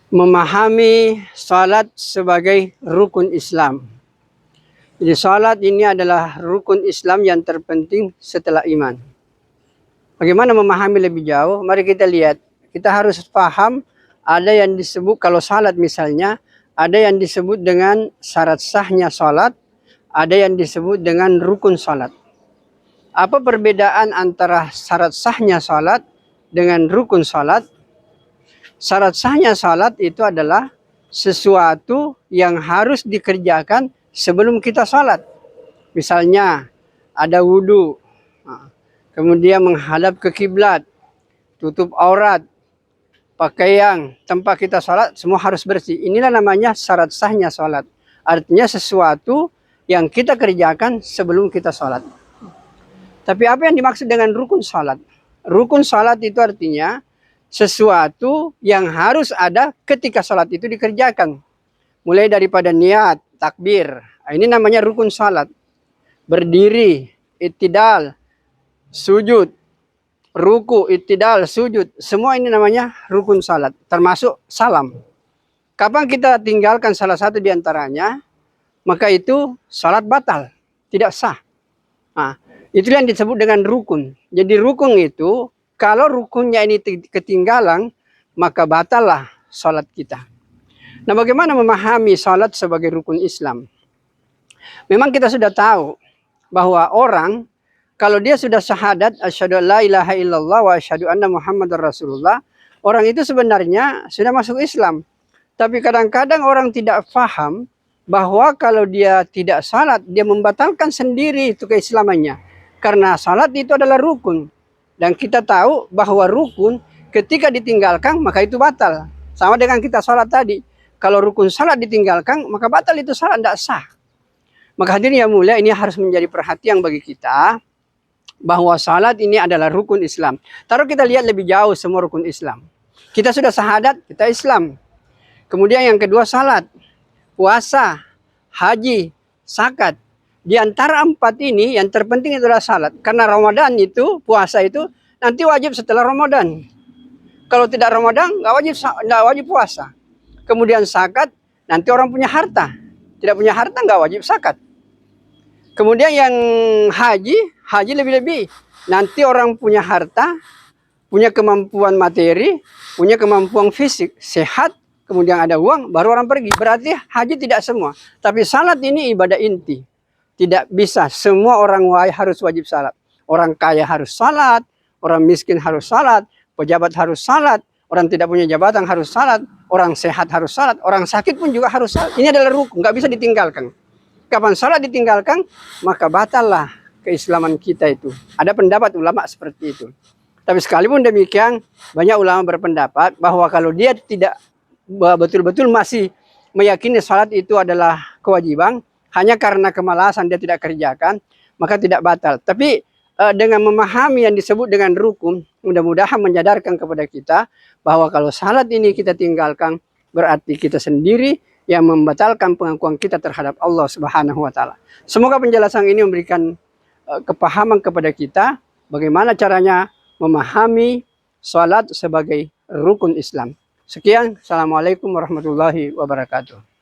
memahami salat sebagai rukun Islam. Jadi salat ini adalah rukun Islam yang terpenting setelah iman. Bagaimana memahami lebih jauh? Mari kita lihat. Kita harus paham ada yang disebut kalau salat misalnya, ada yang disebut dengan syarat sahnya salat, ada yang disebut dengan rukun salat. Apa perbedaan antara syarat sahnya salat dengan rukun salat? Syarat sahnya salat itu adalah sesuatu yang harus dikerjakan sebelum kita salat. Misalnya ada wudhu, kemudian menghadap ke kiblat, tutup aurat, pakaian, tempat kita salat semua harus bersih. Inilah namanya syarat sahnya salat. Artinya sesuatu yang kita kerjakan sebelum kita salat. Tapi apa yang dimaksud dengan rukun salat? Rukun salat itu artinya sesuatu yang harus ada ketika salat itu dikerjakan. Mulai daripada niat, takbir. Ini namanya rukun salat. Berdiri, i'tidal, sujud, ruku, i'tidal, sujud. Semua ini namanya rukun salat. Termasuk salam. Kapan kita tinggalkan salah satu di antaranya, maka itu salat batal. Tidak sah. Nah, itu yang disebut dengan rukun. Jadi rukun itu, kalau rukunnya ini ketinggalan, maka batallah salat kita. Nah, bagaimana memahami salat sebagai rukun Islam? Memang kita sudah tahu bahwa orang, kalau dia sudah syahadat, asyhadu la ilaha illallah wa asyhadu anna muhammadar rasulullah, orang itu sebenarnya sudah masuk Islam. Tapi kadang-kadang orang tidak paham bahwa kalau dia tidak salat, dia membatalkan sendiri itu keislamannya. Karena salat itu adalah rukun. Dan kita tahu bahwa rukun ketika ditinggalkan maka itu batal. Sama dengan kita salat tadi. Kalau rukun salat ditinggalkan maka batal itu salat, tidak sah. Maka hadirin yang mulia, ini harus menjadi perhatian bagi kita. Bahwa salat ini adalah rukun Islam. Taruh kita lihat lebih jauh semua rukun Islam. Kita sudah syahadat, kita Islam. Kemudian yang kedua salat. Puasa, haji, zakat. Di antara empat ini yang terpenting adalah salat. Karena Ramadan itu, puasa itu nanti wajib setelah Ramadan. Kalau tidak Ramadan nggak wajib puasa. Kemudian zakat, nanti orang punya harta. Tidak punya harta nggak wajib zakat. Kemudian yang haji lebih-lebih. Nanti orang punya harta, punya kemampuan materi, punya kemampuan fisik, sehat, kemudian ada uang, baru orang pergi. Berarti haji tidak semua. Tapi salat ini ibadah inti. Tidak bisa semua orang harus wajib salat. Orang kaya harus salat, orang miskin harus salat, pejabat harus salat, orang tidak punya jabatan harus salat, orang sehat harus salat, orang sakit pun juga harus salat. Ini adalah rukun, nggak bisa ditinggalkan. Kapan salat ditinggalkan, maka batallah keislaman kita itu. Ada pendapat ulama seperti itu. Tapi sekalipun demikian, banyak ulama berpendapat bahwa kalau dia tidak betul-betul masih meyakini salat itu adalah kewajiban, hanya karena kemalasan dia tidak kerjakan, maka tidak batal. Tapi dengan memahami yang disebut dengan rukun, mudah-mudahan menyadarkan kepada kita bahwa kalau salat ini kita tinggalkan, berarti kita sendiri yang membatalkan pengakuan kita terhadap Allah Subhanahu wa Ta'ala. Semoga penjelasan ini memberikan kepahaman kepada kita bagaimana caranya memahami salat sebagai rukun Islam. Sekian, assalamualaikum warahmatullahi wabarakatuh.